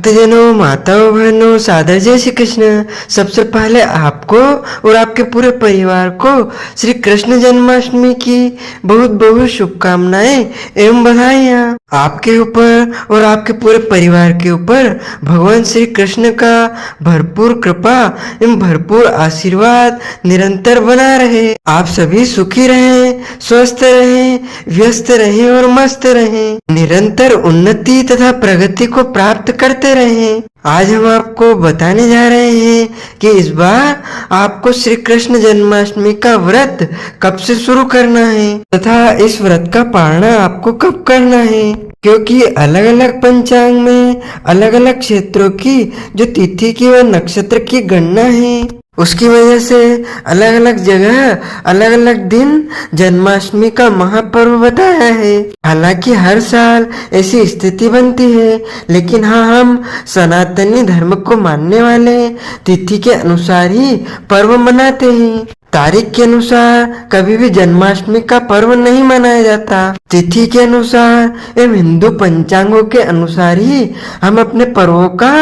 भक्तजनों, माताओं, बहनों, सादर जय श्री कृष्ण। सबसे पहले आपको और आपके पूरे परिवार को श्री कृष्ण जन्माष्टमी की बहुत बहुत शुभकामनाएं एवं बधाइयाँ। आपके ऊपर और आपके पूरे परिवार के ऊपर भगवान श्री कृष्ण का भरपूर कृपा एवं भरपूर आशीर्वाद निरंतर बना रहे। आप सभी सुखी रहें, स्वस्थ रहें, व्यस्त रहें और मस्त रहें, निरंतर उन्नति तथा प्रगति को प्राप्त करते रहें। आज हम आपको बताने जा रहे हैं कि इस बार आपको श्री कृष्ण जन्माष्टमी का व्रत कब से शुरू करना है तथा इस व्रत का पालना आपको कब करना है, क्योंकि अलग अलग पंचांग में अलग अलग क्षेत्रों की जो तिथि की व नक्षत्र की गणना है, उसकी वजह से अलग अलग जगह अलग अलग दिन जन्माष्टमी का महापर्व बताया है। हालांकि हर साल ऐसी स्थिति बनती है, लेकिन हाँ, हम सनातनी धर्म को मानने वाले तिथि के अनुसार ही पर्व मनाते हैं। तारीख के अनुसार कभी भी जन्माष्टमी का पर्व नहीं मनाया जाता। तिथि के अनुसार एवं हिंदू पंचांगों के अनुसार ही हम अपने पर्वों का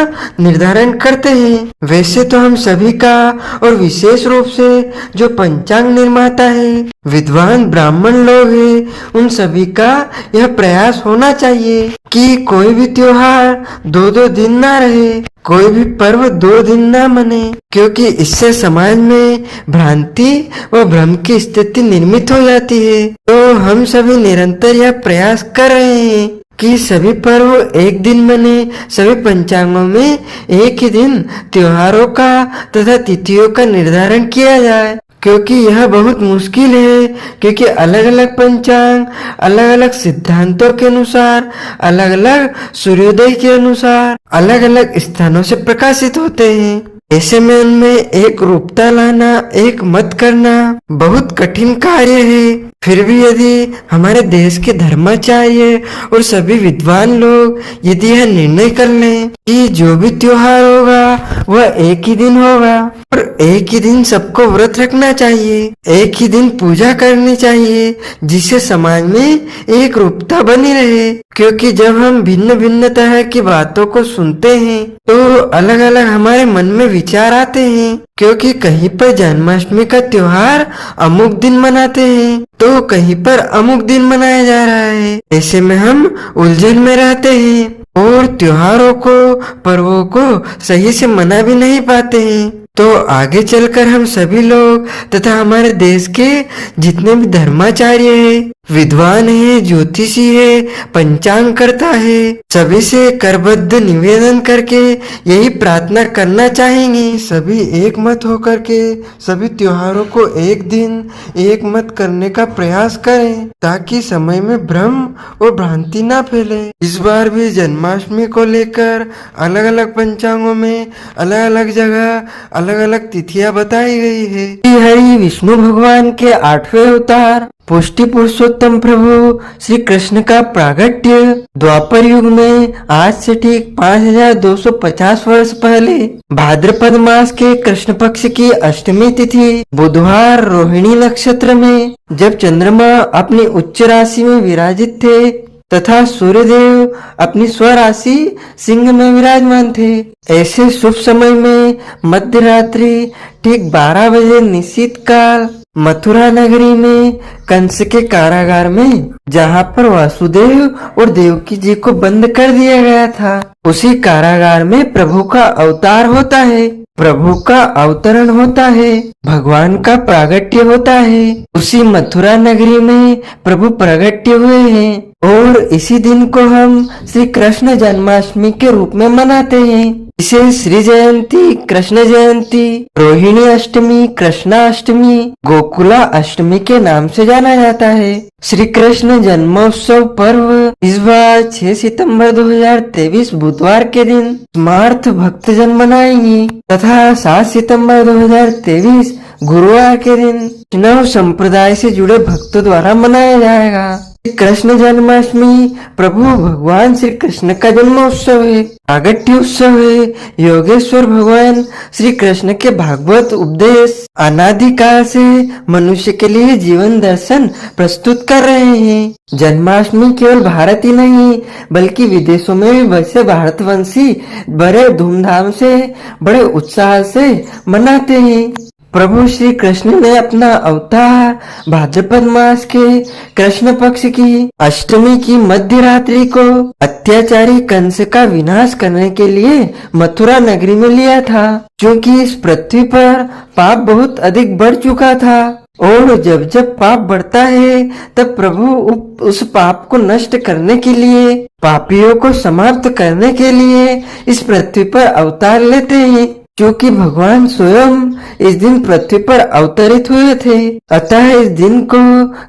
निर्धारण करते हैं। वैसे तो हम सभी का और विशेष रूप से जो पंचांग निर्माता है, विद्वान ब्राह्मण लोग हैं, उन सभी का यह प्रयास होना चाहिए कि कोई भी त्योहार दो दिन ना रहे, कोई भी पर्व 2 दिन ना मने, क्योंकि इससे समाज में भ्रांति व भ्रम की स्थिति निर्मित हो जाती है। तो हम सभी निरंतर यह प्रयास कर रहे हैं कि सभी पर्व एक दिन मने, सभी पंचांगों में एक ही दिन त्योहारों का तथा तिथियों का निर्धारण किया जाए, क्योंकि यह बहुत मुश्किल है। क्योंकि अलग अलग पंचांग अलग अलग सिद्धांतों के अनुसार, अलग अलग सूर्योदय के अनुसार अलग अलग स्थानों से प्रकाशित होते हैं। ऐसे में उनमें एक रूपता लाना, एक मत करना बहुत कठिन कार्य है। फिर भी यदि हमारे देश के धर्माचार्य और सभी विद्वान लोग यदि यह निर्णय कर लें कि जो भी त्योहार होगा वह एक ही दिन होगा और एक ही दिन सबको व्रत रखना चाहिए, एक ही दिन पूजा करनी चाहिए, जिससे समाज में एक रूपता बनी रहे। क्योंकि जब हम भिन्न भिन्न तरह की बातों को सुनते हैं तो अलग अलग हमारे मन में विचार आते हैं। क्योंकि कहीं पर जन्माष्टमी का त्योहार अमुक दिन मनाते हैं तो कहीं पर अमुक दिन मनाया जा रहा है। ऐसे में हम उलझन में रहते हैं और त्योहारों को, पर्वों को सही से मना भी नहीं पाते हैं। तो आगे चलकर हम सभी लोग तथा हमारे देश के जितने भी धर्माचार्य हैं, विद्वान है, ज्योतिषी है, पंचांग करता है, सभी से करबद्ध निवेदन करके यही प्रार्थना करना चाहेंगे, सभी एक मत होकर के सभी त्योहारों को एक दिन एक मत करने का प्रयास करें, ताकि समय में भ्रम और भ्रांति ना फैले। इस बार भी जन्माष्टमी को लेकर अलग अलग पंचांगों में अलग अलग जगह अलग अलग तिथियां बताई गई है। हरि विष्णु भगवान के 8वें अवतार पुष्टि पुरुषोत्तम प्रभु श्री कृष्ण का प्रागट्य द्वापर युग में आज से ठीक 5250 वर्ष पहले भाद्रपद मास के कृष्ण पक्ष की अष्टमी तिथि बुधवार रोहिणी नक्षत्र में, जब चंद्रमा अपनी उच्च राशि में विराजित थे तथा सूर्यदेव अपनी स्वराशि सिंह में विराजमान थे, ऐसे शुभ समय में मध्य रात्रि ठीक 12 बजे निश्चित काल मथुरा नगरी में कंस के कारागार में, जहाँ पर वासुदेव और देवकी जी को बंद कर दिया गया था, उसी कारागार में प्रभु का अवतार होता है, प्रभु का अवतरण होता है, भगवान का प्रागट्य होता है। उसी मथुरा नगरी में प्रभु प्रगट्य हुए हैं और इसी दिन को हम श्री कृष्ण जन्माष्टमी के रूप में मनाते हैं। इसे श्री जयंती, कृष्ण जयंती, रोहिणी अष्टमी, कृष्णाष्टमी, गोकुला अष्टमी के नाम से जाना जाता है। श्री कृष्ण जन्मोत्सव पर्व इस बार 6 सितंबर 2023 बुधवार के दिन स्मार्थ भक्तजन मनाएंगे तथा 7 सितंबर 2023 गुरुवार के दिन वैष्णव संप्रदाय से जुड़े भक्तों द्वारा मनाया जाएगा। कृष्ण जन्माष्टमी प्रभु भगवान श्री कृष्ण का जन्मोत्सव है, प्रागट्य उत्सव है। योगेश्वर भगवान श्री कृष्ण के भागवत उपदेश अनादिकाल से मनुष्य के लिए जीवन दर्शन प्रस्तुत कर रहे हैं। जन्माष्टमी केवल भारत ही नहीं बल्कि विदेशों में भी वैसे भारतवंशी बड़े धूमधाम से बड़े उत्साह से मनाते हैं। प्रभु श्री कृष्ण ने अपना अवतार भाद्रपद मास के कृष्ण पक्ष की अष्टमी की मध्य रात्रि को अत्याचारी कंस का विनाश करने के लिए मथुरा नगरी में लिया था, क्योंकि इस पृथ्वी पर पाप बहुत अधिक बढ़ चुका था। और जब जब पाप बढ़ता है तब प्रभु उस पाप को नष्ट करने के लिए, पापियों को समाप्त करने के लिए इस पृथ्वी पर अवतार लेते हैं, क्योंकि भगवान स्वयं इस दिन पृथ्वी पर अवतरित हुए थे। अतः इस दिन को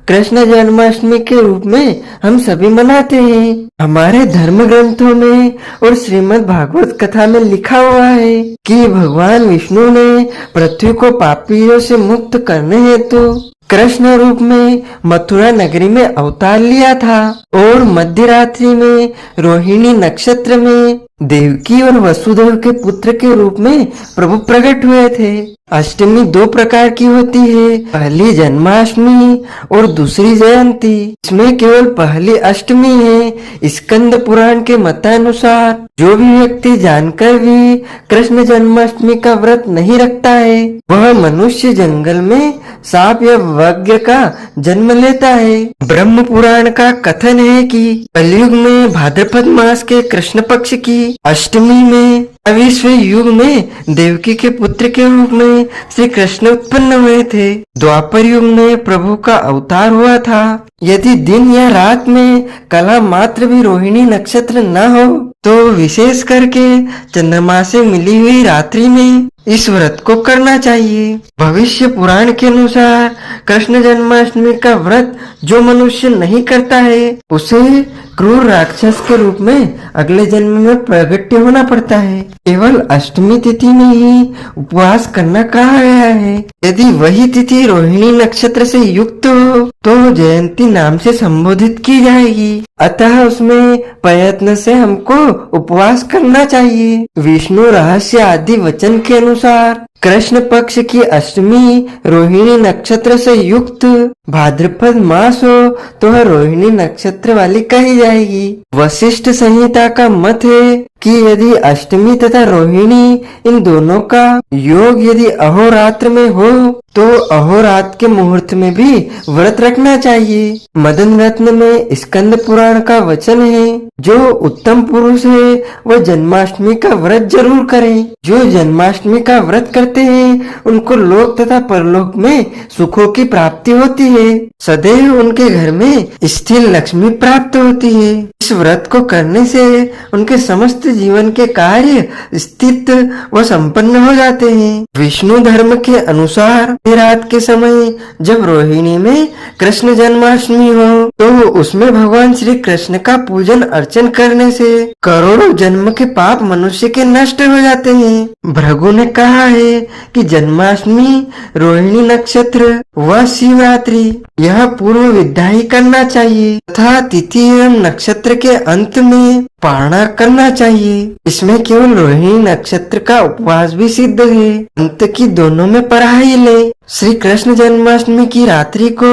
कृष्ण जन्माष्टमी के रूप में हम सभी मनाते हैं। हमारे धर्म ग्रंथों में और श्रीमद् भागवत कथा में लिखा हुआ है कि भगवान विष्णु ने पृथ्वी को पापियों से मुक्त करने हेतु कृष्ण रूप में मथुरा नगरी में अवतार लिया था और मध्य रात्रि में रोहिणी नक्षत्र में देवकी और वसुदेव के पुत्र के रूप में प्रभु प्रकट हुए थे। अष्टमी दो प्रकार की होती है, पहली जन्माष्टमी और दूसरी जयंती। इसमें केवल पहली अष्टमी है। स्कंद पुराण के मतानुसार जो भी व्यक्ति जानकर भी कृष्ण जन्माष्टमी का व्रत नहीं रखता है वह मनुष्य जंगल में सांप या वज्र का जन्म लेता है। ब्रह्म पुराण का कथन है कि कलयुग में भाद्रपद मास के कृष्ण पक्ष की अष्टमी में विश्व युग में देवकी के पुत्र के रूप में श्री कृष्ण उत्पन्न हुए थे। द्वापर युग में प्रभु का अवतार हुआ था। यदि दिन या रात में कला मात्र भी रोहिणी नक्षत्र न हो तो विशेष करके चंद्रमा से मिली हुई रात्रि में इस व्रत को करना चाहिए। भविष्य पुराण के अनुसार कृष्ण जन्माष्टमी का व्रत जो मनुष्य नहीं करता है उसे क्रूर राक्षस के रूप में अगले जन्म में प्रगट्य होना पड़ता है। केवल अष्टमी तिथि में ही उपवास करना कहा गया है। यदि वही तिथि रोहिणी नक्षत्र से युक्त हो तो जयंती नाम से संबोधित की जाएगी। अतः उसमें प्रयत्न से हमको उपवास करना चाहिए। विष्णु रहस्य आदि वचन के अनुसार कृष्ण पक्ष की अष्टमी रोहिणी नक्षत्र से युक्त भाद्रपद मास हो तो वह रोहिणी नक्षत्र वाली कही जाएगी। वशिष्ठ संहिता का मत है कि यदि अष्टमी तथा रोहिणी इन दोनों का योग यदि अहोरात्र में हो तो अहोरात्र के मुहूर्त में भी व्रत रखना चाहिए। मदन रत्न में स्कंद पुराण का वचन है जो उत्तम पुरुष है वह जन्माष्टमी का व्रत जरूर करें। जो जन्माष्टमी का व्रत करते हैं उनको लोक तथा परलोक में सुखों की प्राप्ति होती है। सदैव उनके घर में स्थिर लक्ष्मी प्राप्त होती है। इस व्रत को करने से उनके समस्त जीवन के कार्य स्थित व संपन्न हो जाते हैं। विष्णु धर्म के अनुसार रात के समय जब रोहिणी में कृष्ण जन्माष्टमी हो तो उसमें भगवान श्री कृष्ण का पूजन अर्चन करने से करोड़ों जन्म के पाप मनुष्य के नष्ट हो जाते हैं। भृगु ने कहा है कि जन्माष्टमी, रोहिणी नक्षत्र व शिवरात्रि यह पूर्व विद्या ही करना चाहिए तथा तिथि एवं नक्षत्र के अंत में पारणा करना चाहिए। इसमें केवल रोहिणी नक्षत्र का उपवास भी सिद्ध है। अंत की दोनों में पढ़ाई ले। श्री कृष्ण जन्माष्टमी की रात्रि को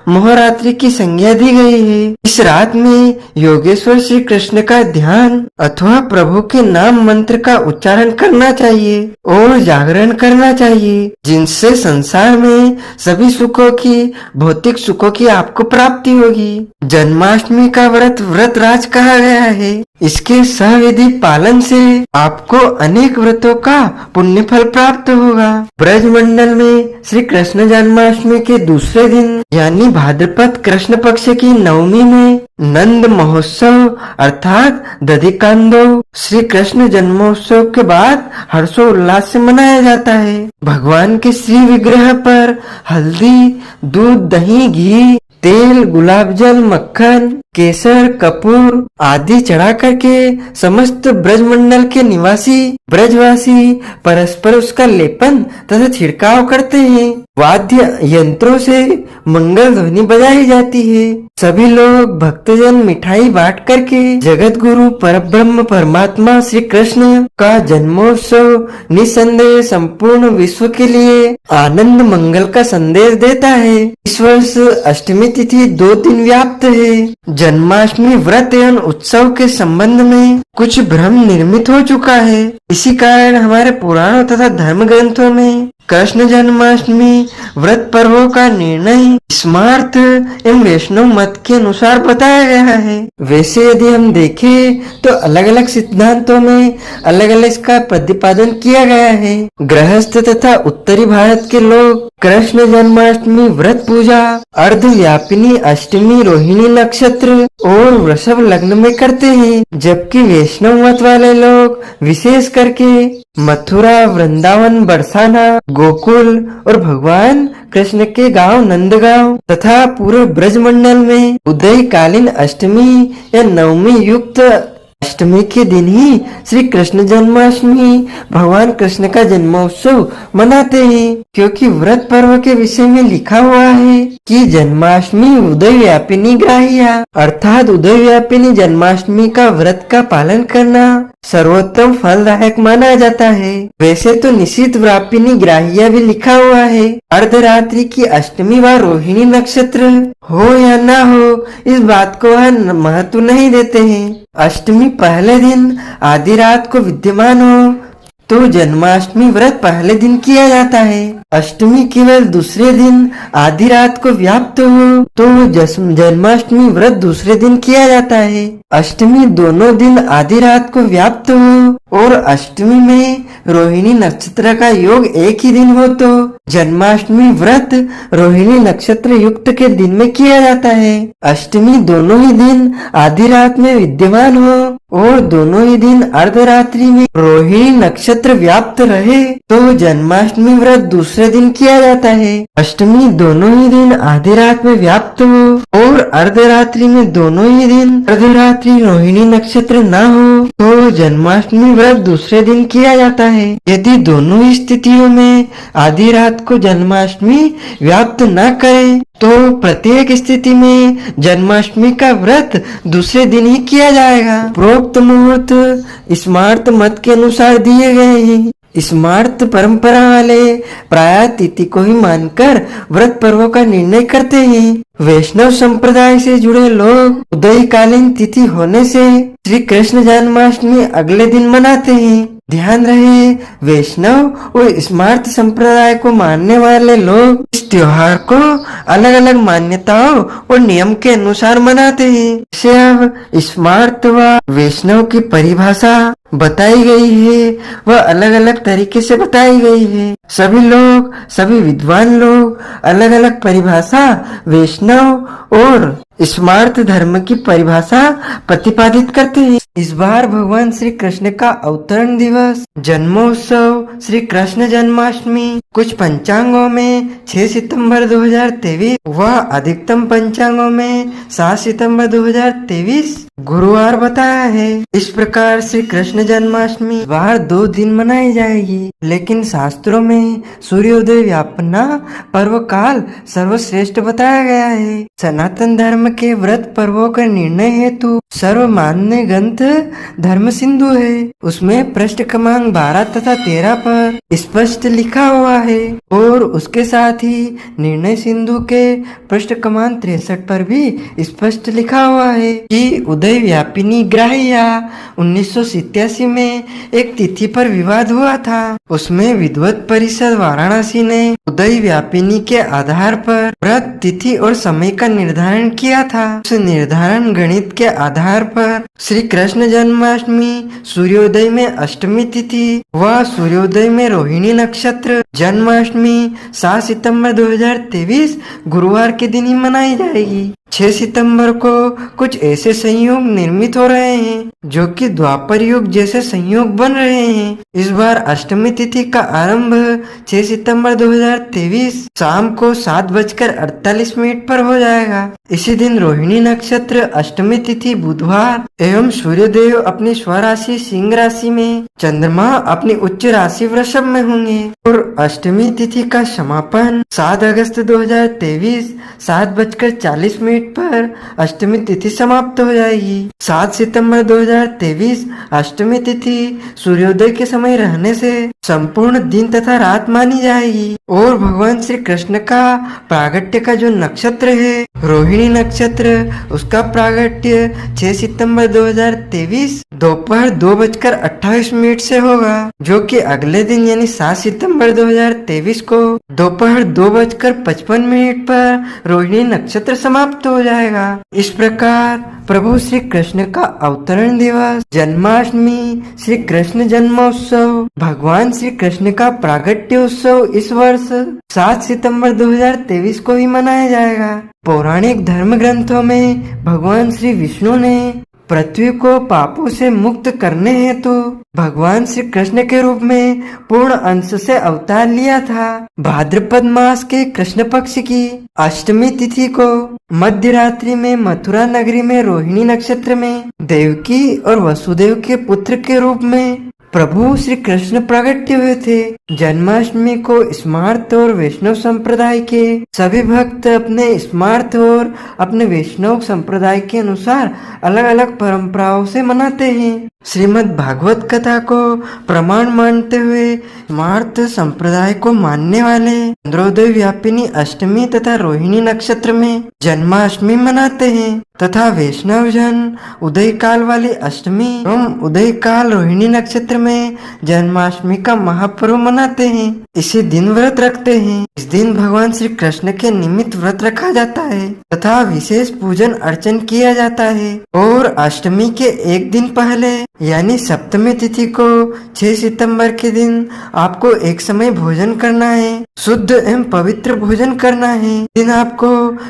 महारात्रि की संज्ञा दी गई है। इस रात में योगेश्वर श्री कृष्ण का ध्यान अथवा प्रभु के नाम मंत्र का उच्चारण करना चाहिए और जागरण करना चाहिए, जिनसे संसार में सभी सुखों की, भौतिक सुखों की आपको प्राप्ति होगी। जन्माष्टमी का व्रत राज कहा गया है। इसके सविधि पालन से आपको अनेक व्रतों का पुण्य फल प्राप्त होगा। ब्रज मंडल में श्री कृष्ण जन्माष्टमी के दूसरे दिन यानी भाद्रपद कृष्ण पक्ष की नवमी में नंद महोत्सव अर्थात दधिकांदो श्री कृष्ण जन्मोत्सव के बाद हर्षोल्लास से मनाया जाता है। भगवान के श्री विग्रह पर हल्दी, दूध, दही, घी, तेल, गुलाब जल, मक्खन, केसर, कपूर आदि चढ़ा करके समस्त ब्रजमंडल के निवासी ब्रजवासी परस्पर उसका लेपन तथा छिड़काव करते हैं। वाद्य यंत्रों से मंगल ध्वनि बजाई जाती है। सभी लोग भक्तजन मिठाई बांट करके जगत गुरु परब्रह्म परमात्मा श्री कृष्ण का जन्मोत्सव निसंदेह संपूर्ण विश्व के लिए आनंद मंगल का संदेश देता है। इस वर्ष अष्टमी तिथि 2 दिन व्याप्त है। जन्माष्टमी व्रत एवं उत्सव के संबंध में कुछ भ्रम निर्मित हो चुका है। इसी कारण हमारे पुराणों तथा धर्म ग्रंथों में कृष्ण जन्माष्टमी व्रत पर्वों का निर्णय स्मार्त एवं वैष्णव मत के अनुसार बताया गया है। वैसे यदि हम देखें तो अलग अलग सिद्धांतों में अलग अलग इसका प्रतिपादन किया गया है। गृहस्थ तथा उत्तरी भारत के लोग कृष्ण जन्माष्टमी व्रत पूजा अर्धव्यापिनी अष्टमी रोहिणी नक्षत्र और वृषभ लग्न में करते हैं, जबकि वैष्णव मत वाले लोग विशेष करके मथुरा, वृंदावन, बरसाना, गोकुल और भगवान कृष्ण के गांव नंदगांव तथा पूरे ब्रज मंडल में उदयकालीन अष्टमी या नवमी युक्त अष्टमी के दिन ही श्री कृष्ण जन्माष्टमी भगवान कृष्ण का जन्मोत्सव मनाते हैं, क्योंकि व्रत पर्व के विषय में लिखा हुआ है कि जन्माष्टमी उदय व्यापिनी ग्राह्या, अर्थात उदय व्यापिनी जन्माष्टमी का व्रत का पालन करना सर्वोत्तम फलदायक माना जाता है। वैसे तो निश्चित व्यापिनी ग्राह्या भी लिखा हुआ है। अर्धरात्रि की अष्टमी व रोहिणी नक्षत्र हो या ना हो, इस बात को वह महत्व नहीं देते हैं। अष्टमी पहले दिन आधी रात को विद्यमान हो तो जन्माष्टमी व्रत पहले दिन किया जाता है। अष्टमी केवल दूसरे दिन आधी रात को व्याप्त हो तो जन्माष्टमी व्रत दूसरे दिन किया जाता है। अष्टमी दोनों दिन आधी रात को व्याप्त हो और अष्टमी में रोहिणी नक्षत्र का योग एक ही दिन हो तो जन्माष्टमी व्रत रोहिणी नक्षत्र युक्त के दिन में किया जाता है। अष्टमी दोनों ही दिन आधी रात में विद्यमान हो और दोनों ही दिन अर्धरात्रि में रोहिणी नक्षत्र व्याप्त रहे तो जन्माष्टमी व्रत दूसरे दिन किया जाता है। अष्टमी दोनों ही दिन आधी रात में व्याप्त हो और अर्धरात्रि में दोनों ही दिन अर्धरात्रि रोहिणी नक्षत्र न हो तो जन्माष्टमी व्रत दूसरे दिन किया जाता है। यदि दोनों ही स्थितियों में आधी रात को जन्माष्टमी व्याप्त न करे तो प्रत्येक स्थिति में जन्माष्टमी का व्रत दूसरे दिन ही किया जाएगा। प्रोक्त मुहूर्त स्मार्त मत के अनुसार दिए गए हैं। स्मार्त परंपरा वाले प्राय तिथि को ही मानकर व्रत पर्वों का निर्णय करते हैं। वैष्णव संप्रदाय से जुड़े लोग उदयकालीन तिथि होने से श्री कृष्ण जन्माष्टमी अगले दिन मनाते हैं। ध्यान रहे, वैष्णव और स्मार्त संप्रदाय को मानने वाले लोग इस त्योहार को अलग अलग मान्यताओं और नियम के अनुसार मनाते हैं। इसे अब स्मार्त व वैष्णव की परिभाषा बताई गई है, वह अलग अलग तरीके से बताई गई है। सभी विद्वान लोग अलग अलग परिभाषा वैष्णव और स्मार्त धर्म की परिभाषा प्रतिपादित करते हैं। इस बार भगवान श्री कृष्ण का अवतरण दिवस जन्मोत्सव श्री कृष्ण जन्माष्टमी कुछ पंचांगों में 6 सितंबर 2023 व अधिकतम पंचांगों में 7 सितंबर 2023 गुरुवार बताया है। इस प्रकार श्री कृष्ण जन्माष्टमी बार 2 दिन मनाई जाएगी, लेकिन शास्त्रों में सूर्योदय व्यापना पर्व काल सर्वश्रेष्ठ बताया गया है। सनातन धर्म के व्रत पर्वों का निर्णय हेतु सर्वमान्य ग्रंथ धर्म सिंधु है। उसमें पृष्ठ क्रमांक 12 तथा 13 पर स्पष्ट लिखा हुआ है और उसके साथ ही निर्णय सिंधु के पृष्ठ क्रमांक 63 पर भी स्पष्ट लिखा हुआ है कि उदय व्यापिनी ग्राह्या 1987 में एक तिथि पर विवाद हुआ था। उसमें विद्वत परिषद वाराणसी ने उदय व्यापिनी के आधार पर व्रत तिथि और समय का निर्धारण किया था। उस निर्धारण गणित के आधार पर श्री कृष्ण जन्माष्टमी सूर्योदय में अष्टमी तिथि व सूर्योदय में रोहिणी नक्षत्र जन्माष्टमी 7 सितंबर 2023 गुरुवार के दिन ही मनाई जाएगी। 6 सितंबर को कुछ ऐसे संयोग निर्मित हो रहे हैं जो कि द्वापर युग जैसे संयोग बन रहे हैं। इस बार अष्टमी तिथि का आरंभ 6 सितंबर 2023 शाम को 7:48 पर हो जाएगा। इसी दिन रोहिणी नक्षत्र, अष्टमी तिथि बुधवार एवं सूर्यदेव अपनी स्वराशि सिंह राशि में, चंद्रमा अपनी उच्च राशि वृषभ में होंगे और अष्टमी तिथि का समापन 7 अगस्त 2023 7:40 पर अष्टमी तिथि समाप्त हो जाएगी। 7 सितंबर 2023 अष्टमी तिथि सूर्योदय के समय रहने से संपूर्ण दिन तथा रात मानी जाएगी और भगवान श्री कृष्ण का प्रागट्य का जो नक्षत्र है रोहिणी नक्षत्र, उसका प्रागट्य 6 सितंबर 2023 दोपहर 2:28 से होगा, जो कि अगले दिन यानी 7 सितंबर 2023 को दोपहर 2:55 पर रोहिणी नक्षत्र समाप्त हो जाएगा। इस प्रकार प्रभु श्री कृष्ण का अवतरण दिवस, जन्माष्टमी, श्री कृष्ण जन्मोत्सव, भगवान श्री कृष्ण का प्रागट्य उत्सव इस वर्ष 7 सितंबर 2023 को ही मनाया जाएगा। पौराणिक धर्म ग्रंथों में भगवान श्री विष्णु ने पृथ्वी को पापों से मुक्त करने हेतु भगवान श्री कृष्ण के रूप में पूर्ण अंश से अवतार लिया था। भाद्रपद मास के कृष्ण पक्ष की अष्टमी तिथि को मध्य रात्रि में मथुरा नगरी में रोहिणी नक्षत्र में देवकी और वसुदेव के पुत्र के रूप में प्रभु श्री कृष्ण प्रकट हुए थे। जन्माष्टमी को स्मार्त और वैष्णव संप्रदाय के सभी भक्त अपने स्मार्त और अपने वैष्णव संप्रदाय के अनुसार अलग अलग परंपराओं से मनाते हैं। श्रीमद् भागवत कथा को प्रमाण मानते हुए स्मार्त संप्रदाय को मानने वाले चंद्रोदय व्यापिनी अष्टमी तथा रोहिणी नक्षत्र में जन्माष्टमी मनाते हैं तथा वैष्णव जन उदय काल वाली अष्टमी एवं उदय काल रोहिणी नक्षत्र में जन्माष्टमी का महापर्व मनाते हैं। इसी दिन व्रत रखते हैं। इस दिन भगवान श्री कृष्ण के निमित्त व्रत रखा जाता है तथा विशेष पूजन अर्चन किया जाता है और अष्टमी के एक दिन पहले यानी सप्तमी तिथि को 6 सितंबर के दिन आपको एक समय भोजन करना है, शुद्ध एवं पवित्र भोजन करना है। दिन आपको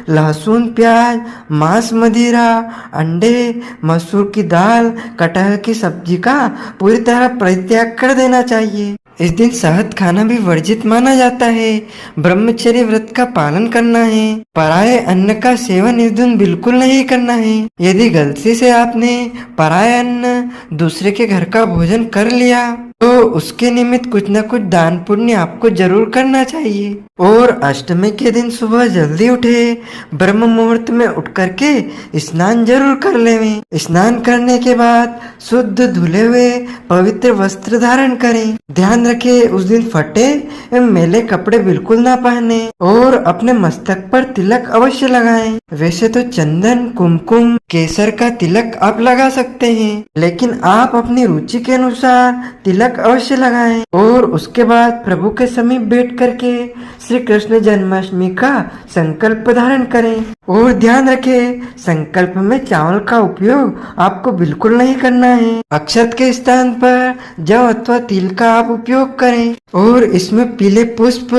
लहसुन, प्याज, मांस, मदिरा, अंडे, मसूर की दाल, कटहल की सब्जी का पूरी तरह परित्याग कर देना चाहिए। इस दिन शहद खाना भी वर्जित माना जाता है। ब्रह्मचर्य व्रत का पालन करना है। पराये अन्न का सेवन इस दिन बिल्कुल नहीं करना है। यदि गलती से आपने पराये अन्न दूसरे के घर का भोजन कर लिया तो उसके निमित्त कुछ न कुछ दान पुण्य आपको जरूर करना चाहिए। और अष्टमी के दिन सुबह जल्दी उठे, ब्रह्म मुहूर्त में उठ करके स्नान जरूर कर लेवें। स्नान करने के बाद शुद्ध धुले हुए पवित्र वस्त्र धारण करें। ध्यान रखें उस दिन फटे एवं मैले कपड़े बिल्कुल ना पहने और अपने मस्तक पर तिलक अवश्य लगाएं। वैसे तो चंदन, कुमकुम, केसर का तिलक आप लगा सकते हैं, लेकिन आप अपनी रुचि के अनुसार तिलक अवश्य लगाएं। और उसके बाद प्रभु के समीप बैठ करके श्री कृष्ण जन्माष्टमी का संकल्प धारण करें। और ध्यान रखें संकल्प में चावल का उपयोग आपको बिल्कुल नहीं करना है। अक्षत के स्थान पर जौ अथवा तिल का आप उपयोग करें और इसमें पीले पुष्प,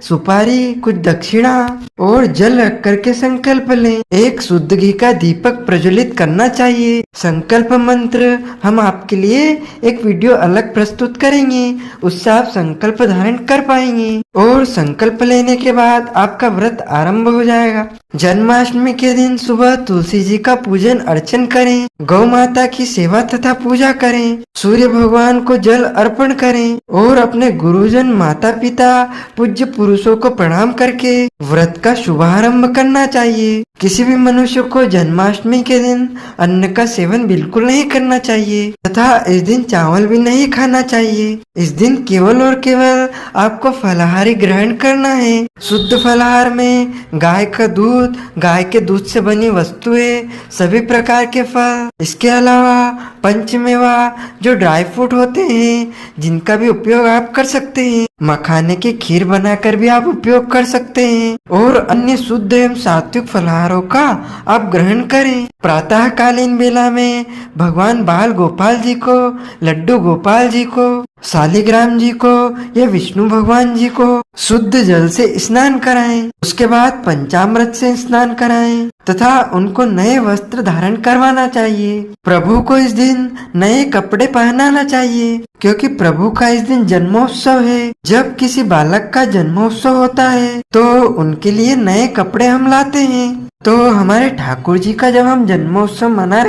सुपारी, कुछ दक्षिणा और जल रख करके संकल्प लें। एक शुद्ध घी का दीपक प्रज्वलित करना चाहिए। संकल्प मंत्र हम आपके लिए एक वीडियो अलग प्रस्तुत करेंगे, उससे आप संकल्प धारण कर पाएंगे और संकल्प लेने के बाद आपका व्रत आरंभ हो जाएगा। जन्माष्टमी के दिन सुबह तुलसी जी का पूजन अर्चन करें, गौ माता की सेवा तथा पूजा करें, सूर्य भगवान को जल अर्पण करें और अपने गुरुजन, माता पिता, पूज्य पुरुषों को प्रणाम करके व्रत का शुभारंभ करना चाहिए। किसी भी मनुष्य को जन्माष्टमी के दिन अन्न का सेवन बिल्कुल नहीं करना चाहिए तथा इस दिन चावल भी नहीं खाना चाहिए। इस दिन केवल और केवल आपको फलाहारी ग्रहण करना है। शुद्ध फलाहार में गाय का दूध, गाय के दूध से बनी वस्तुएं, सभी प्रकार के फल, इसके अलावा पंचमेवा जो ड्राई फ्रूट होते हैं जिनका भी उपयोग आप कर सकते हैं। मखाने की खीर बनाकर भी आप उपयोग कर सकते हैं और अन्य शुद्ध एवं सात्विक फलाहारों का आप ग्रहण करें। प्रातः कालीन बेला में भगवान बाल गोपाल जी को, लड्डू गोपाल जी को शालिग्राम जी को या विष्णु भगवान जी को शुद्ध जल से स्नान कराएं। उसके बाद पंचामृत से स्नान कराएं तथा उनको नए वस्त्र धारण करवाना चाहिए। प्रभु को इस दिन नए कपड़े पहनाना चाहिए, क्योंकि प्रभु का इस दिन जन्मोत्सव है। जब किसी बालक का जन्मोत्सव होता है तो उनके लिए नए कपड़े हम लाते हैं। तो हमारे ठाकुर जी का जब हम जन्मोत्सव मना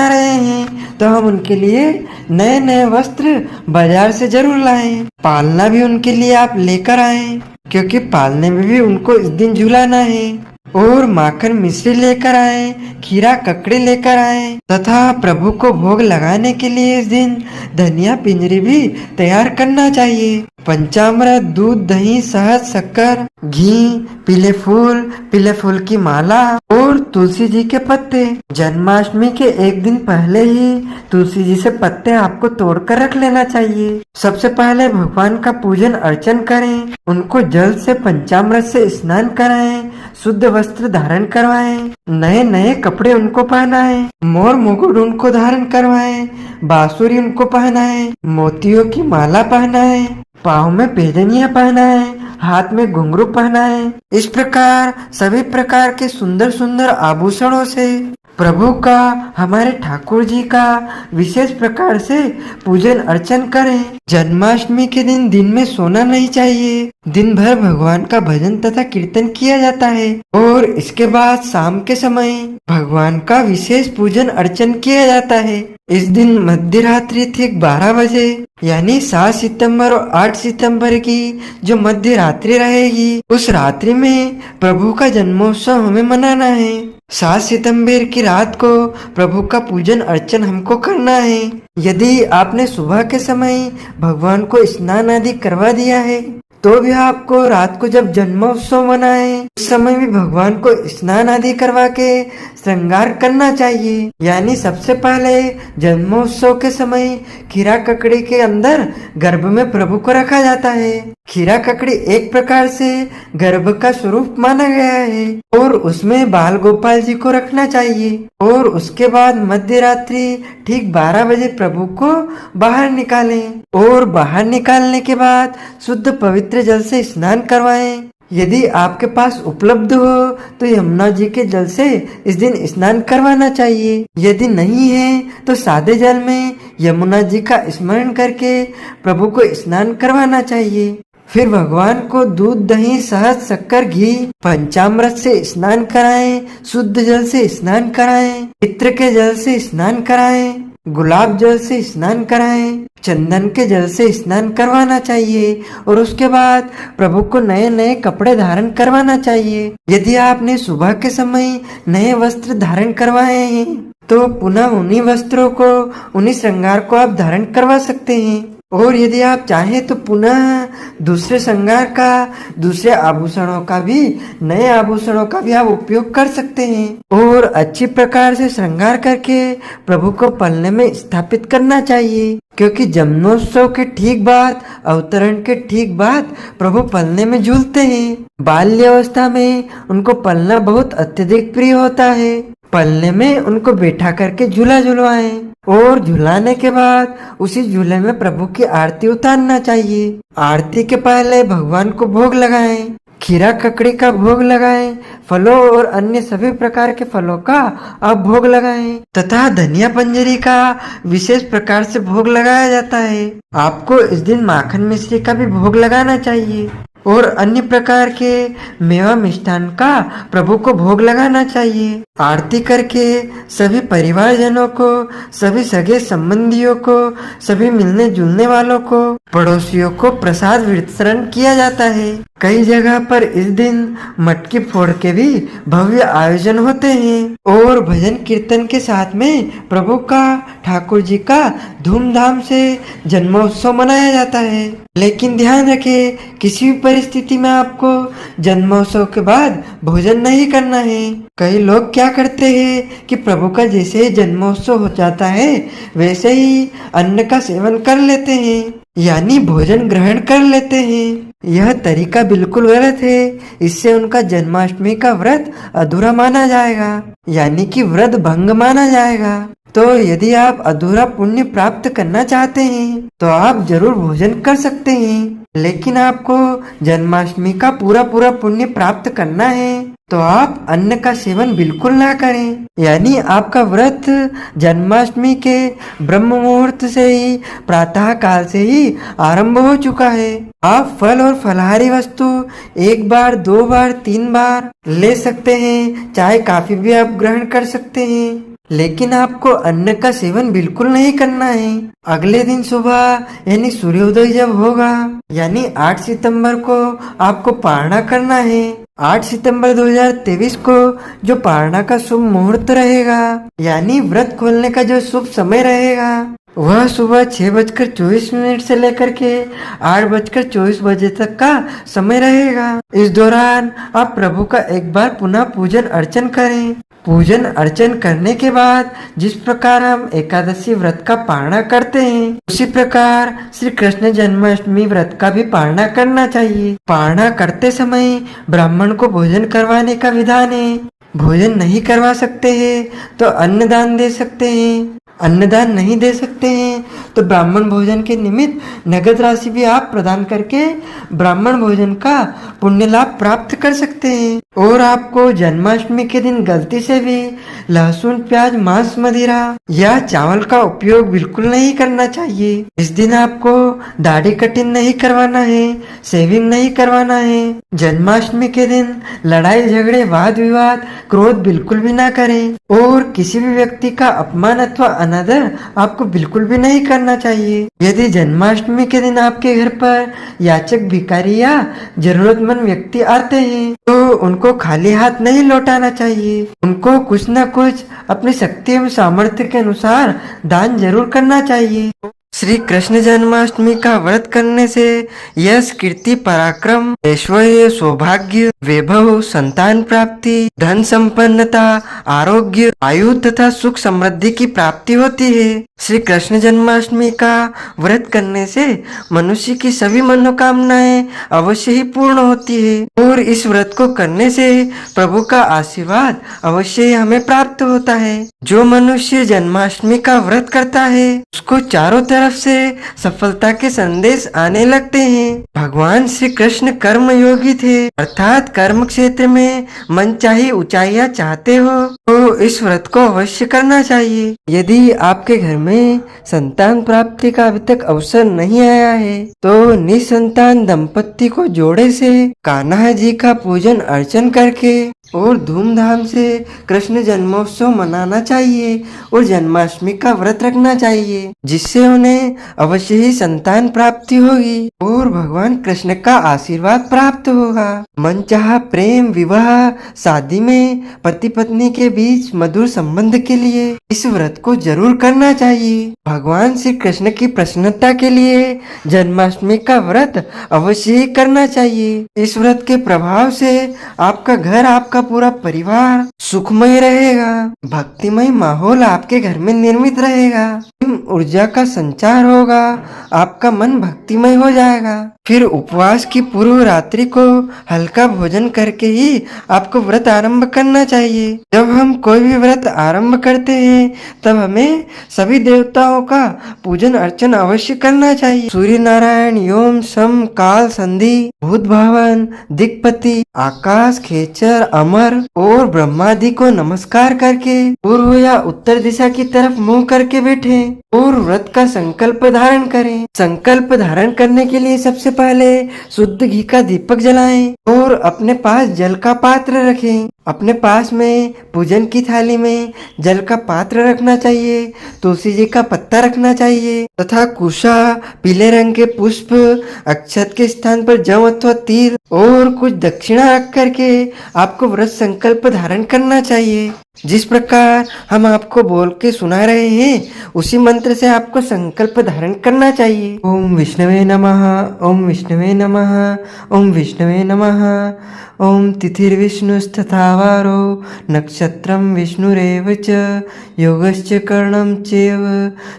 रहे हैं तो हम उनके लिए नए नए वस्त्र बाजार से जरूर लाएं। पालना भी उनके लिए आप लेकर आएं, क्योंकि पालने में भी उनको इस दिन झुलाना है। और माखन मिश्री लेकर आए, खीरा ककड़ी लेकर आए तथा प्रभु को भोग लगाने के लिए इस दिन धनिया पिंजरी भी तैयार करना चाहिए। पंचामृत, दूध, दही, शहद, शक्कर, घी, पीले फूल की माला और तुलसी जी के पत्ते। जन्माष्टमी के एक दिन पहले ही तुलसी जी से पत्ते आपको तोड़कर रख लेना चाहिए। सबसे पहले भगवान का पूजन अर्चन करें, उनको जल से पंचामृत से स्नान कराएं, शुद्ध वस्त्र धारण करवाएं, नए नए कपड़े उनको पहनाएं, मोर मुकुट उनको धारण करवाएं, बांसुरी उनको पहनाएं, मोतियों की माला पहनाएं, पाँव में पैजनियां पहनाएं, हाथ में घुंघरू पहनाएं। इस प्रकार सभी प्रकार के सुंदर सुंदर आभूषणों से प्रभु का, हमारे ठाकुर जी का विशेष प्रकार से पूजन अर्चन करें। जन्माष्टमी के दिन में सोना नहीं चाहिए। दिन भर भगवान का भजन तथा कीर्तन किया जाता है और इसके बाद शाम के समय भगवान का विशेष पूजन अर्चन किया जाता है। इस दिन मध्य रात्रि ठीक 12 बजे यानी 7 सितंबर और 8 सितंबर की जो मध्य रात्रि रहेगी, उस रात्रि में प्रभु का जन्मोत्सव हमें मनाना है। 7 सितंबर की रात को प्रभु का पूजन अर्चन हमको करना है। यदि आपने सुबह के समय भगवान को स्नान आदि करवा दिया है तो भी आपको रात को जब जन्मोत्सव मनाए उस समय भी भगवान को स्नान आदि करवा के श्रृंगार करना चाहिए। यानी सबसे पहले जन्मोत्सव के समय खीरा ककड़ी के अंदर गर्भ में प्रभु को रखा जाता है। खीरा ककड़ी एक प्रकार से गर्भ का स्वरूप माना गया है और उसमें बाल गोपाल जी को रखना चाहिए। और उसके बाद मध्य रात्रि ठीक 12 बजे प्रभु को बाहर निकालें और बाहर निकालने के बाद शुद्ध पवित्र जल से स्नान करवाएं। यदि आपके पास उपलब्ध हो तो यमुना जी के जल से इस दिन स्नान करवाना चाहिए। यदि नहीं है तो सादे जल में यमुना जी का स्मरण करके प्रभु को स्नान करवाना चाहिए। फिर भगवान को दूध, दही, शहद, शक्कर, घी, पंचामृत से स्नान कराएं, शुद्ध जल से स्नान कराएं, इत्र के जल से स्नान कराएं, गुलाब जल से स्नान कराएं, चंदन के जल से स्नान करवाना चाहिए और उसके बाद प्रभु को नए नए कपड़े धारण करवाना चाहिए। यदि आपने सुबह के समय नए वस्त्र धारण करवाए हैं तो पुनः उन्हीं वस्त्रों को, उन्हीं श्रृंगार को आप धारण करवा सकते हैं। और यदि आप चाहें तो पुनः दूसरे श्रृंगार का, दूसरे आभूषणों का भी, नए आभूषणों का भी आप उपयोग कर सकते हैं और अच्छी प्रकार से श्रृंगार करके प्रभु को पलने में स्थापित करना चाहिए। क्योंकि जन्मोत्सव के ठीक बाद, अवतरण के ठीक बाद प्रभु पलने में झूलते हैं। बाल्यावस्था में उनको पलना बहुत अत्यधिक प्रिय होता है। पलने में उनको बैठा करके झूला झुलवाएं और झुलाने के बाद उसी झूले में प्रभु की आरती उतारना चाहिए। आरती के पहले भगवान को भोग लगाएं, खीरा ककड़ी का भोग लगाएं, फलों और अन्य सभी प्रकार के फलों का आप भोग लगाएं तथा धनिया पंजरी का विशेष प्रकार से भोग लगाया जाता है। आपको इस दिन माखन मिश्री का भी भोग लगाना चाहिए और अन्य प्रकार के मेवा मिष्ठान का प्रभु को भोग लगाना चाहिए। आरती करके सभी परिवारजनों को, सभी सगे संबंधियों को, सभी मिलने जुलने वालों को, पड़ोसियों को प्रसाद वितरण किया जाता है। कई जगह पर इस दिन मटकी फोड़ के भी भव्य आयोजन होते हैं और भजन कीर्तन के साथ में प्रभु का, ठाकुर जी का धूमधाम से जन्मोत्सव मनाया जाता है। लेकिन ध्यान रखें, किसी भी परिस्थिति में आपको जन्मोत्सव के बाद भोजन नहीं करना है। कई लोग क्या करते हैं कि प्रभु का जैसे ही जन्मोत्सव हो जाता है वैसे ही अन्न का सेवन कर लेते हैं, यानी भोजन ग्रहण कर लेते हैं। यह तरीका बिल्कुल गलत है। इससे उनका जन्माष्टमी का व्रत अधूरा माना जाएगा, यानी कि व्रत भंग माना जाएगा। तो यदि आप अधूरा पुण्य प्राप्त करना चाहते हैं तो आप जरूर भोजन कर सकते हैं, लेकिन आपको जन्माष्टमी का पूरा पूरा पुण्य प्राप्त करना है तो आप अन्न का सेवन बिल्कुल ना करें। यानी आपका व्रत जन्माष्टमी के ब्रह्म मुहूर्त से ही, प्रातः काल से ही आरंभ हो चुका है। आप फल और फलाहारी वस्तु 1 बार, 2 बार, 3 बार ले सकते हैं, चाहे काफी भी आप ग्रहण कर सकते हैं, लेकिन आपको अन्न का सेवन बिल्कुल नहीं करना है। अगले दिन सुबह यानी सूर्योदय जब होगा, यानी 8 सितंबर को आपको पारणा करना है। 8 सितंबर 2023 को जो पारणा का शुभ मुहूर्त रहेगा, यानी व्रत खोलने का जो शुभ समय रहेगा, वह सुबह 6:24 से लेकर के 8:24 बजे तक का समय रहेगा। इस दौरान आप प्रभु का एक बार पुनः पूजन अर्चन करें। पूजन अर्चन करने के बाद जिस प्रकार हम एकादशी व्रत का पारणा करते हैं, उसी प्रकार श्री कृष्ण जन्माष्टमी व्रत का भी पारणा करना चाहिए। पारणा करते समय ब्राह्मण को भोजन करवाने का विधान है। भोजन नहीं करवा सकते हैं तो अन्नदान दे सकते हैं। अन्नदान नहीं दे सकते हैं तो ब्राह्मण भोजन के निमित्त नगद राशि भी आप प्रदान करके ब्राह्मण भोजन का पुण्य लाभ प्राप्त कर सकते हैं। और आपको जन्माष्टमी के दिन गलती से भी लहसुन, प्याज, मांस, मदिरा या चावल का उपयोग बिल्कुल नहीं करना चाहिए। इस दिन आपको दाढ़ी कटिंग नहीं करवाना है, शेविंग नहीं करवाना है। जन्माष्टमी के दिन लड़ाई झगड़े, वाद विवाद, क्रोध बिल्कुल भी ना करें और किसी भी व्यक्ति का अपमान अथवा अनादर आपको बिल्कुल भी नहीं करना चाहिए। यदि जन्माष्टमी के दिन आपके घर पर याचक, भिखारी या जरूरतमंद व्यक्ति आते हैं तो उनको खाली हाथ नहीं लौटाना चाहिए। उनको कुछ न कुछ अपनी शक्ति एवं सामर्थ्य के अनुसार दान जरूर करना चाहिए। श्री कृष्ण जन्माष्टमी का व्रत करने से यश, कीर्ति, पराक्रम, ऐश्वर्य, सौभाग्य, वैभव, संतान प्राप्ति, धन संपन्नता, आरोग्य, आयु तथा सुख समृद्धि की प्राप्ति होती है। श्री कृष्ण जन्माष्टमी का व्रत करने से मनुष्य की सभी मनोकामनाएं अवश्य ही पूर्ण होती है और इस व्रत को करने से प्रभु का आशीर्वाद अवश्य ही हमें प्राप्त होता है। जो मनुष्य जन्माष्टमी का व्रत करता है उसको चारों तरफ से सफलता के संदेश आने लगते हैं। भगवान श्री कृष्ण कर्म योगी थे, अर्थात कर्म क्षेत्र में मनचाही ऊंचाइयां चाहते हो तो इस व्रत को अवश्य करना चाहिए। यदि आपके घर में संतान प्राप्ति का अभी तक अवसर नहीं आया है तो निसंतान दंपत्ति को जोड़े से कान्हा जी का पूजन अर्चन करके और धूमधाम से कृष्ण जन्मोत्सव मनाना चाहिए और जन्माष्टमी का व्रत रखना चाहिए, जिससे उन्हें अवश्य ही संतान प्राप्ति होगी और भगवान कृष्ण का आशीर्वाद प्राप्त होगा। मनचाहा प्रेम, विवाह, शादी में पति पत्नी के बीच मधुर संबंध के लिए इस व्रत को जरूर करना चाहिए। भगवान श्री कृष्ण की प्रसन्नता के लिए जन्माष्टमी का व्रत अवश्य ही करना चाहिए। इस व्रत के प्रभाव से आपका घर, आपका पूरा परिवार सुखमय रहेगा। भक्तिमय माहौल आपके घर में निर्मित रहेगा। ऊर्जा का संचार होगा, आपका मन भक्तिमय हो जाएगा। फिर उपवास की पूर्व रात्रि को हल्का भोजन करके ही आपको व्रत आरंभ करना चाहिए। जब हम कोई भी व्रत आरंभ करते हैं तब हमें सभी देवताओं का पूजन अर्चन अवश्य करना चाहिए। सूर्य नारायण, योम, सम, काल, संधि, भूत भावन, दिक्पति, आकाश, खेचर, अमर और ब्रह्मादि को नमस्कार करके पूर्व या उत्तर दिशा की तरफ मुंह करके बैठे और व्रत का संकल्प धारण करें। संकल्प धारण करने के लिए सबसे पहले शुद्ध घी का दीपक जलाएं और अपने पास जल का पात्र रखें। अपने पास में पूजन की थाली में जल का पात्र रखना चाहिए, तुलसी जी का पत्ता रखना चाहिए तथा कुशा, पीले रंग के पुष्प, अक्षत के स्थान पर जव अथवा तीर और कुछ दक्षिणा रख करके आपको व्रत संकल्प धारण करना चाहिए। जिस प्रकार हम आपको बोल के सुना रहे हैं उसी मंत्र से आपको संकल्प धारण करना चाहिए। ओम विष्णवे नमः, ओम विष्णवे नमः, ओम विष्णवे नमः। ओम तिथिर्विष्णुस्तथा वारो नक्षत्रं विष्णुरेव च योगश्च करणं चैव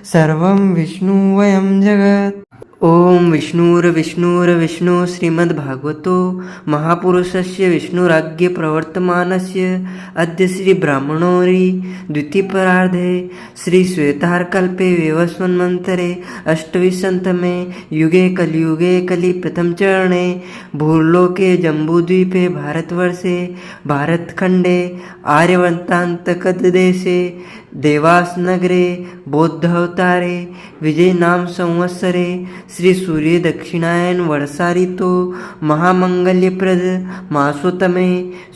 सर्वं विष्णुवयं जगत्। ओम विष्णुर्विष्णु श्रीमद्भागवतो महापुरुषस्य विष्णुराज्ञे प्रवर्तमानस्य अद्य श्री ब्राह्मणोरि द्वितीयपरार्धे श्री श्वेतार्कल्पे वैवस्वन्मन्वन्तरे अष्टविंशतमे युगे कलियुगे कलि प्रथम चरणे भूर्लोके जम्बूद्वीपे भारतवर्षे भारतखण्डे आर्यवर्तान्तकदेशे देवासनगरे बौद्धावतारे विजय नाम संवत्सरे श्री सूर्य दक्षिणायन वर्षा ऋतु महामंगल्यप्रद मासोतमे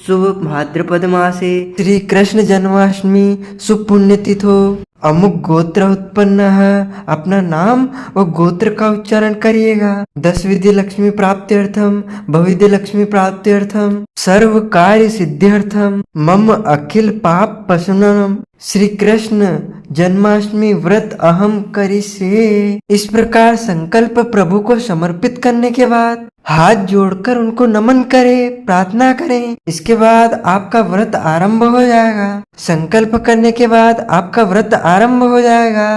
शुभ भाद्रपद मासे श्री कृष्ण जन्माष्टमी शुभ पुण्यतिथो अमुक गोत्र उत्पन्न है। अपना नाम और गोत्र का उच्चारण करिएगा। 10 विद्या लक्ष्मी प्राप्त्यर्थम भविद्य लक्ष्मी प्राप्त्यर्थम सर्व कार्य सिद्ध्यर्थम मम अखिल पाप पशुनम श्री कृष्ण जन्माष्टमी व्रत अहम करिष्ये। इस प्रकार संकल्प प्रभु को समर्पित करने के बाद हाथ जोड़कर उनको नमन करें, प्रार्थना करें। इसके बाद आपका व्रत आरंभ हो जाएगा। संकल्प करने के बाद आपका व्रत आरंभ हो जाएगा।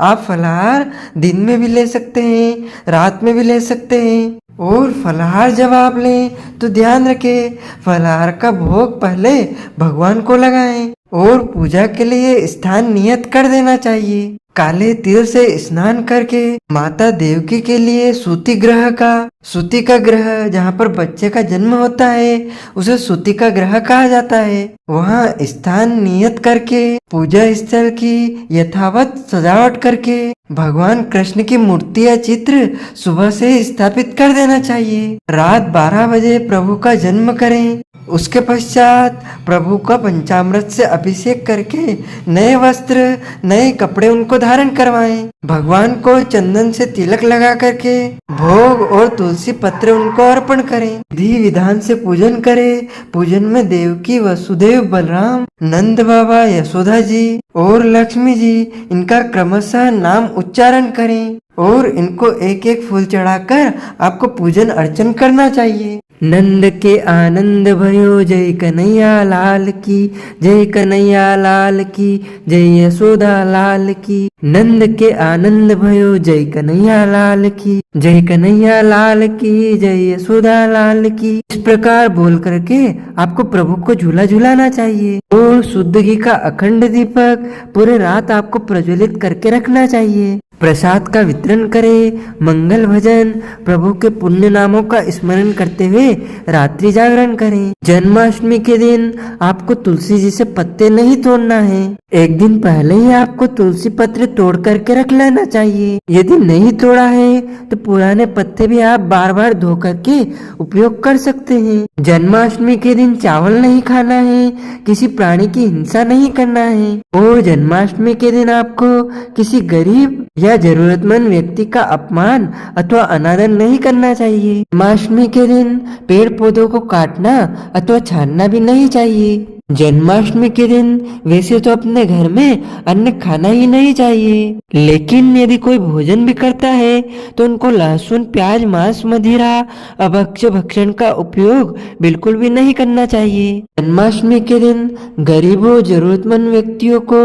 आप फलाहार दिन में भी ले सकते हैं, रात में भी ले सकते हैं। और फलाहार जब आप लें तो ध्यान रखें फलाहार का भोग पहले भगवान को लगाएं और पूजा के लिए स्थान नियत कर देना चाहिए। काले तिल से स्नान करके माता देवकी के लिए सूती का ग्रह जहाँ पर बच्चे का जन्म होता है उसे सूती का ग्रह कहा जाता है। वहाँ स्थान नियत करके पूजा स्थल की यथावत सजावट करके भगवान कृष्ण की मूर्ति या चित्र सुबह से स्थापित कर देना चाहिए। रात 12 बजे प्रभु का जन्म करें। उसके पश्चात प्रभु का पंचामृत से अभिषेक करके नए वस्त्र नए कपड़े उनको धारण करवाएं। भगवान को चंदन से तिलक लगा करके भोग और तुलसी पत्र उनको अर्पण करें। विधि विधान से पूजन करें। पूजन में देवकी वसुदेव बलराम नंद बाबा यशोदा जी और लक्ष्मी जी इनका क्रमशः नाम उच्चारण करें और इनको एक एक फूल चढ़ाकर आपको पूजन अर्चन करना चाहिए। नंद के आनंद भयो जय कन्हैया लाल की, जय कन्हैया लाल की, जय यशोदा लाल की। नंद के आनंद भयो जय कन्हैया लाल की, जय कन्हैया लाल की, जय यशोदा लाल की। इस प्रकार बोल करके आपको प्रभु को झूला झूलाना चाहिए और शुद्ध घी का अखंड दीपक पूरे रात आपको प्रज्वलित करके रखना चाहिए। प्रसाद का वितरण करें। मंगल भजन प्रभु के पुण्य नामों का स्मरण करते हुए रात्रि जागरण करें। जन्माष्टमी के दिन आपको तुलसी जी से पत्ते नहीं तोड़ना है। एक दिन पहले ही आपको तुलसी पत्र तोड़ करके रख लेना चाहिए। यदि नहीं तोड़ा है तो पुराने पत्ते भी आप बार बार धो करके उपयोग कर सकते हैं। जन्माष्टमी के दिन चावल नहीं खाना है, किसी प्राणी की हिंसा नहीं करना है और जन्माष्टमी के दिन आपको किसी गरीब या जरूरतमंद व्यक्ति का अपमान अथवा अनादर नहीं करना चाहिए। जन्माष्टमी के दिन पेड़ पौधों को काटना अथवा छानना भी नहीं चाहिए। जन्माष्टमी के दिन वैसे तो अपने घर में अन्न खाना ही नहीं चाहिए, लेकिन यदि कोई भोजन भी करता है तो उनको लहसुन प्याज मांस मदिरा अभक्ष्य भक्षण का उपयोग बिल्कुल भी नहीं करना चाहिए। जन्माष्टमी के दिन गरीबों जरूरतमंद व्यक्तियों को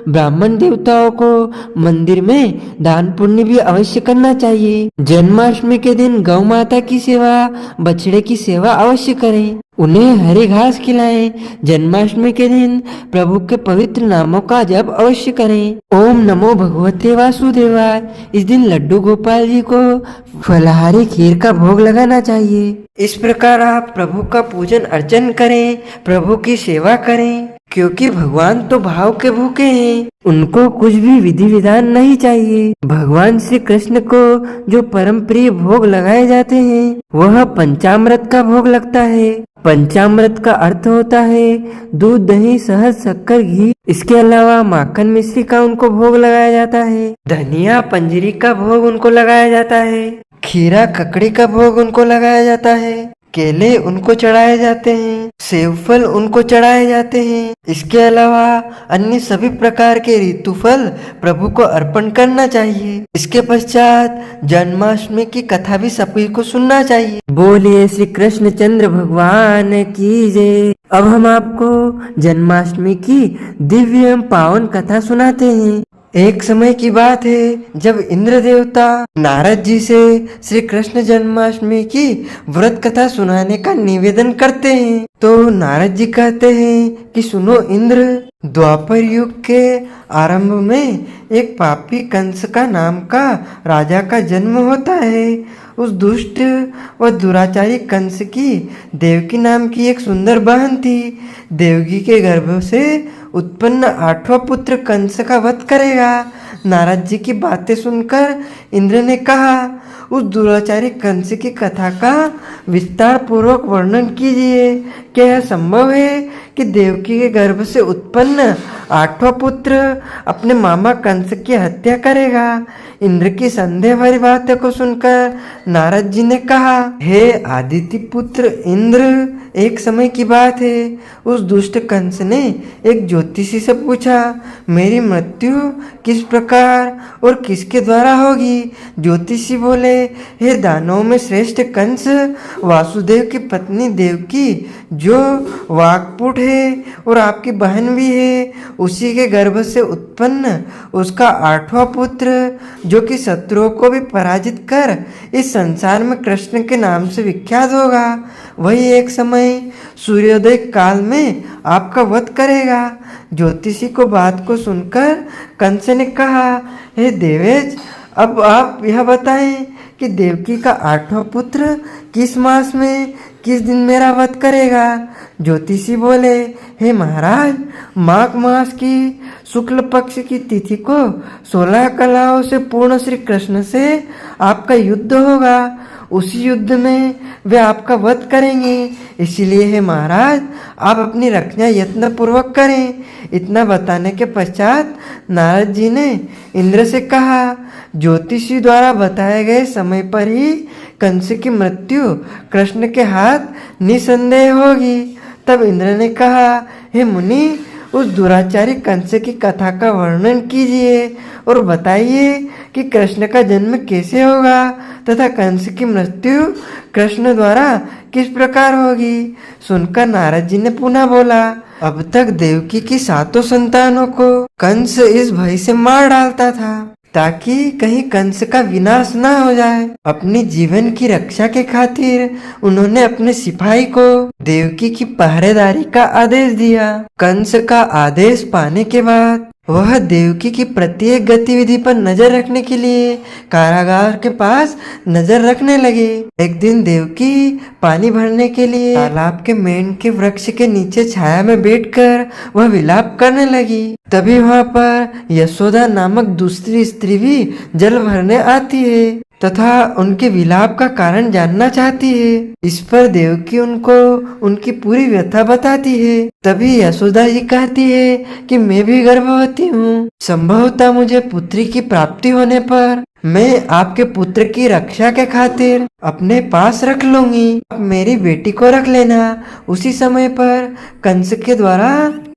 ब्राह्मण देवताओं को मंदिर में दान पुण्य भी अवश्य करना चाहिए। जन्माष्टमी के दिन गौ माता की सेवा बछड़े की सेवा अवश्य करें, उन्हें हरी घास खिलाएं। जन्माष्टमी के दिन प्रभु के पवित्र नामों का जप अवश्य करें। ओम नमो भगवते वासुदेवाय। इस दिन लड्डू गोपाल जी को फलाहारी खीर का भोग लगाना चाहिए। इस प्रकार आप प्रभु का पूजन अर्चन करें, प्रभु की सेवा करें, क्योंकि भगवान तो भाव के भूखे हैं, उनको कुछ भी विधि विधान नहीं चाहिए। भगवान श्री कृष्ण को जो परम प्रिय भोग लगाए जाते हैं वह पंचामृत का भोग लगता है। पंचामृत का अर्थ होता है दूध दही शहद शक्कर घी। इसके अलावा माखन मिश्री का उनको भोग लगाया जाता है। धनिया पंजरी का भोग उनको लगाया जाता है। खीरा ककड़ी का भोग उनको लगाया जाता है। केले उनको चढ़ाए जाते हैं। सेब फल उनको चढ़ाए जाते हैं। इसके अलावा अन्य सभी प्रकार के ऋतु फल प्रभु को अर्पण करना चाहिए। इसके पश्चात जन्माष्टमी की कथा भी सभी को सुनना चाहिए। बोलिए श्री कृष्ण चंद्र भगवान की जय। अब हम आपको जन्माष्टमी की दिव्य एवं पावन कथा सुनाते हैं। एक समय की बात है जब इंद्र देवता नारद जी से श्री कृष्ण जन्माष्टमी की व्रत कथा सुनाने का निवेदन करते हैं। तो नारद जी कहते हैं कि सुनो इंद्र, द्वापर युग के आरंभ में एक पापी कंस का नाम का राजा का जन्म होता है। उस दुष्ट व दुराचारी कंस की देवकी नाम की एक सुंदर बहन थी। देवकी के गर्भ से उत्पन्न आठवां पुत्र कंस का वध करेगा। नारद जी की बातें सुनकर इंद्र ने कहा, उस दुराचारी कंस की कथा का विस्तार पूर्वक वर्णन कीजिए। क्या यह संभव है कि देवकी के गर्भ से उत्पन्न आठवां पुत्र अपने मामा कंस की हत्या करेगा? इंद्र की संदेह भरी बातों को सुनकर नारद जी ने कहा, हे आदित्य पुत्र इंद्र, एक समय की बात है, उस दुष्ट कंस ने एक ज्योतिषी से पूछा, मेरी मृत्यु किस प्रकार और किसके द्वारा होगी? ज्योतिषी बोले, हे दानवों में श्रेष्ठ कंस, वासुदेव की पत्नी देवकी जो वाक्पुट है और आपकी बहन भी है, उसी के गर्भ से उत्पन्न उसका आठवां पुत्र जो कि शत्रुओं को भी पराजित कर इस संसार में कृष्ण के नाम से विख्यात होगा, वही एक समय सूर्योदय काल में आपका वध करेगा। ज्योतिषी को बात को सुनकर कंस ने कहा, हे देवेश, अब आप यह बताएं कि देवकी का आठवां पुत्र किस मास में किस दिन मेरा वध करेगा? ज्योतिषी बोले, हे महाराज, माघ मास की शुक्ल पक्ष की तिथि को 16 कलाओं से पूर्ण श्री कृष्ण से आपका युद्ध होगा। उसी युद्ध में वे आपका वध करेंगे। इसीलिए हे महाराज, आप अपनी रक्षा यत्न पूर्वक करें। इतना बताने के पश्चात नारद जी ने इंद्र से कहा, ज्योतिषी द्वारा बताए गए समय पर ही कंस की मृत्यु कृष्ण के हाथ निसंदेह होगी। तब इंद्र ने कहा, हे मुनि, उस दुराचारी कंस की कथा का वर्णन कीजिए और बताइए कि कृष्ण का जन्म कैसे होगा तथा कंस की मृत्यु कृष्ण द्वारा किस प्रकार होगी। सुनकर नारद जी ने पुनः बोला, अब तक देवकी की 7 संतानों को कंस इस भय से मार डालता था ताकि कहीं कंस का विनाश न हो जाए। अपनी जीवन की रक्षा के खातिर उन्होंने अपने सिपाही को देवकी की पहरेदारी का आदेश दिया। कंस का आदेश पाने के बाद वह देवकी की प्रत्येक गतिविधि पर नजर रखने के लिए कारागार के पास नजर रखने लगे। एक दिन देवकी पानी भरने के लिए तालाब के मेंढ के वृक्ष के नीचे छाया में बैठकर वह विलाप करने लगी। तभी वहाँ पर यशोदा नामक दूसरी स्त्री भी जल भरने आती है तथा उनके विलाप का कारण जानना चाहती है। इस पर देवकी उनको उनकी पूरी व्यथा बताती है। तभी यशोदा जी कहती है कि मैं भी गर्भवती हूँ, संभवतः मुझे पुत्री की प्राप्ति होने पर मैं आपके पुत्र की रक्षा के खातिर अपने पास रख लूंगी, आप मेरी बेटी को रख लेना। उसी समय पर कंस के द्वारा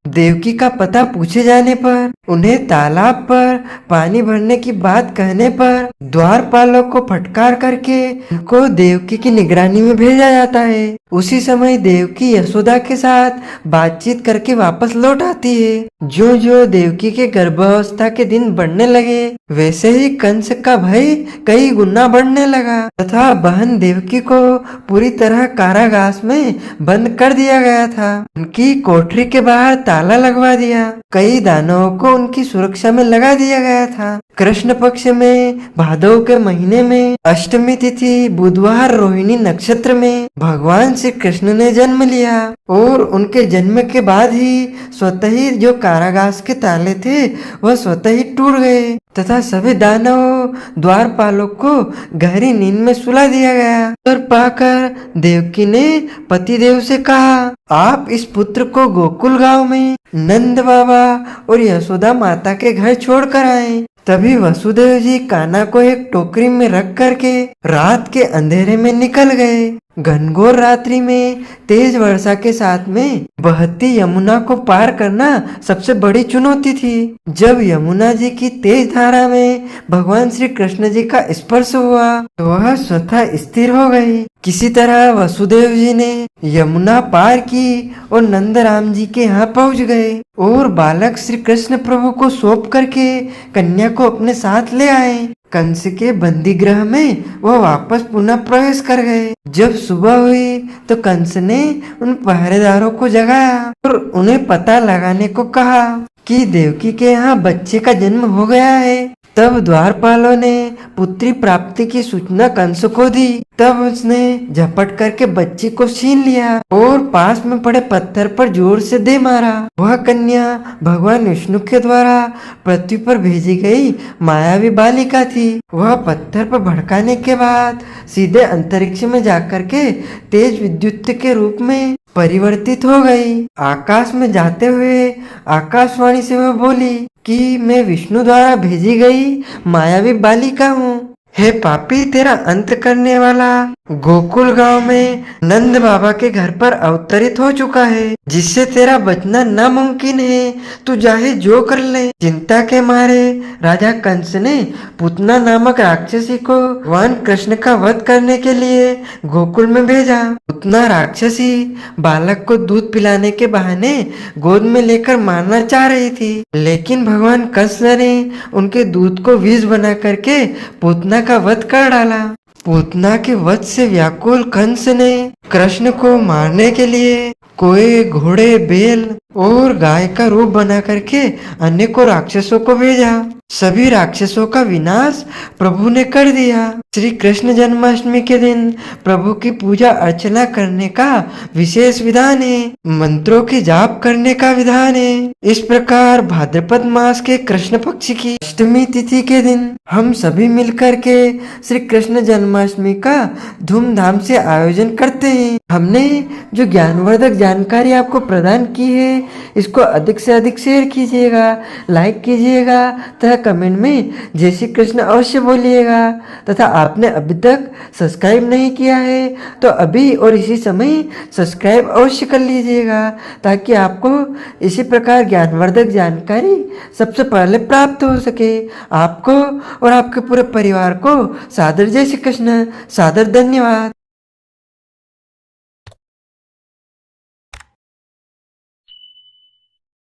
देवकी का पता पूछे जाने पर उन्हें तालाब पर पानी भरने की बात कहने पर द्वारपालों को फटकार करके उनको देवकी की निगरानी में भेजा जाता है। उसी समय देवकी यशोदा के साथ बातचीत करके वापस लौट आती है। जो जो देवकी के गर्भावस्था के दिन बढ़ने लगे वैसे ही कंस का भय कई गुना बढ़ने लगा तथा बहन देवकी को पूरी तरह कारागार में बंद कर दिया गया था। उनकी कोठरी के बाहर ताला लगवा दिया। कई दानवों को उनकी सुरक्षा में लगा दिया गया था। कृष्ण पक्ष में भादव के महीने में अष्टमी तिथि बुधवार रोहिणी नक्षत्र में भगवान श्री कृष्ण ने जन्म लिया और उनके जन्म के बाद ही स्वतः ही जो कारागार के ताले थे वह स्वतः ही टूट गए तथा सभी दानवों द्वारपालों को गहरी नींद में सुला दिया गया। और पाकर देवकी ने पतिदेव से कहा, आप इस पुत्र को गोकुल गांव में नंद बाबा और यशोदा माता के घर छोड़ कर आए। तभी वसुदेव जी कान्हा को एक टोकरी में रख करके रात के अंधेरे में निकल गए। घनघोर रात्रि में तेज वर्षा के साथ में बहती यमुना को पार करना सबसे बड़ी चुनौती थी। जब यमुना जी की तेज धारा में भगवान श्री कृष्ण जी का स्पर्श हुआ तो वह स्वतः स्थिर हो गई। किसी तरह वसुदेव जी ने यमुना पार की और नंदराम जी के यहाँ पहुँच गए और बालक श्री कृष्ण प्रभु को सौंप करके कन्या को अपने साथ ले आए। कंस के बंदी गृह में वह वापस पुनः प्रवेश कर गए। जब सुबह हुई तो कंस ने उन पहरेदारों को जगाया और उन्हें पता लगाने को कहा कि देवकी के यहाँ बच्चे का जन्म हो गया है। तब द्वारपालों ने पुत्री प्राप्ति की सूचना कंस को दी। तब उसने झपट करके बच्ची को छीन लिया और पास में पड़े पत्थर पर जोर से दे मारा। वह कन्या भगवान विष्णु के द्वारा पृथ्वी पर भेजी गई मायावी बालिका थी। वह पत्थर पर भड़काने के बाद सीधे अंतरिक्ष में जाकर के तेज विद्युत के रूप में परिवर्तित हो गई। आकाश में जाते हुए आकाशवाणी से वह बोली कि मैं विष्णु द्वारा भेजी गई मायावी बालिका हूँ। हे पापी, तेरा अंत करने वाला गोकुल गांव में नंद बाबा के घर पर अवतरित हो चुका है, जिससे तेरा बचना नामुमकिन है। तू चाहे जो कर ले। चिंता के मारे राजा कंस ने पूतना नामक राक्षसी को भगवान कृष्ण का वध करने के लिए गोकुल में भेजा। पूतना राक्षसी बालक को दूध पिलाने के बहाने गोद में लेकर मारना चाह रही थी, लेकिन भगवान कृष्ण ने उनके दूध को विष बना करके पूतना का वध कर डाला। पूतना के वध से व्याकुल कंस ने कृष्ण को मारने के लिए कोए, घोड़े, बैल और गाय का रूप बना करके अनेकों राक्षसों को भेजा। सभी राक्षसों का विनाश प्रभु ने कर दिया। श्री कृष्ण जन्माष्टमी के दिन प्रभु की पूजा अर्चना करने का विशेष विधान है। मंत्रों की जाप करने का विधान है। इस प्रकार भाद्रपद मास के कृष्ण पक्ष की अष्टमी तिथि के दिन हम सभी मिलकर के श्री कृष्ण जन्माष्टमी का धूमधाम से आयोजन करते हैं। हमने जो ज्ञानवर्धक जानकारी आपको प्रदान की है, इसको अधिक से अधिक शेयर कीजिएगा, लाइक कीजिएगा तथा कमेंट में जय श्री कृष्ण अवश्य बोलिएगा। तथा आपने अभी तक सब्सक्राइब नहीं किया है तो अभी और इसी समय सब्सक्राइब अवश्य कर लीजिएगा, ताकि आपको इसी प्रकार ज्ञानवर्धक जानकारी सबसे पहले प्राप्त हो सके। आपको और आपके पूरे परिवार को सादर जय श्री कृष्ण, सादर धन्यवाद।